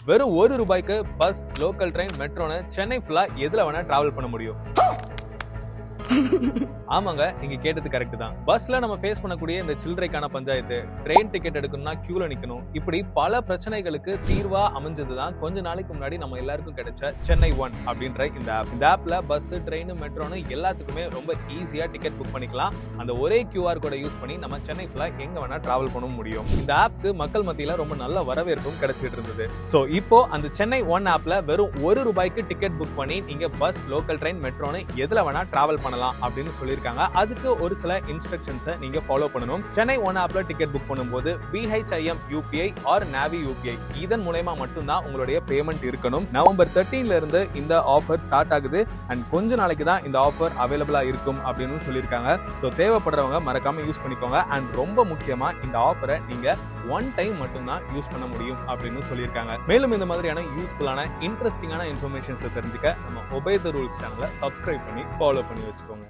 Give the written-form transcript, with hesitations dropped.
வெறும் ₹1 bus, local train, மெட்ரோன்னு Chennai ஃபுல்லா எதுல வேணா டிராவல் பண்ண முடியும். ஆமாங்க, நீங்க கேட்டது கரெக்ட் தான். பஸ்ல நம்ம ஃபேஸ் பண்ணக்கூடிய இந்த சில்லறைக்கான பஞ்சாயத்து, ட்ரெயின் டிக்கெட் எடுக்கணும்னா கியூல நிக்கணும், இப்படி பல பிரச்சனைகளுக்கு தீர்வா அமைஞ்சதுதான் கொஞ்ச நாளைக்கு முன்னாடி நம்ம எல்லாருக்கும் கிடைச்ச சென்னை ஒன் அப்படின்ற இந்த ஆப். இந்த ஆப்ல பஸ், ட்ரெயின், மெட்ரோன்னு எல்லாத்துக்குமே ரொம்ப ஈஸியா டிக்கெட் புக் பண்ணிக்கலாம். அந்த ஒரே QR கோடை யூஸ் பண்ணி நம்ம சென்னை ஃபுல்லா எங்க வேணா டிராவல் பண்ண முடியும். இந்த ஆப்க்கு மக்கள் மத்தியில ரொம்ப நல்ல வரவேற்பும் கிடைச்சிட்டு இருந்தது. சோ இப்போ அந்த சென்னை ஒன் ஆப்ல வெறும் ₹1 டிக்கெட் புக் பண்ணி நீங்க பஸ், லோக்கல் ட்ரெயின், மெட்ரோன்னு எதுல வேணா டிராவல் பண்ணலாம் அப்படின்னு சொல்லியிருக்காங்க. அதுக்கு ஒரு சில இன்ஸ்ட்ரக்ஷன்ஸை நீங்க ஃபாலோ பண்ணணும். சென்னை ஒன் ஆப்ல டிக்கெட் புக் பண்ணும்போது BHIM UPI or Navi UPI இதன் மூலமா மட்டும்தான் உங்களுடைய பேமெண்ட் இருக்கணும். நவம்பர் 13ல இருந்து இந்த ஆஃபர் ஸ்டார்ட் ஆகுது அண்ட் கொஞ்ச நாளைக்கு தான் இந்த ஆஃபர் அவைலபிளா இருக்கும் அப்படின்னு சொல்லியிருக்காங்க. ஸோ தேவைப்படுறவங்க மறக்காம யூஸ் பண்ணிக்கோங்க. அண்ட் ரொம்ப முக்கியமா இந்த ஆஃபரை நீங்க ஒன் டைம் மட்டும்தான் யூஸ் பண்ண முடியும் அப்படின்னு சொல்லியிருக்காங்க. மேலும் இந்த மாதிரியான யூஸ்ஃபுல்லான இன்ட்ரெஸ்டிங்கான இன்ஃபர்மேஷன்ஸை தெரிஞ்சுக்க நம்ம ஒபே தி ரூல்ஸ் சேனலை சப்ஸ்கிரைப் பண்ணி ஃபாலோ பண்ணி வச்சுக்கோங்க.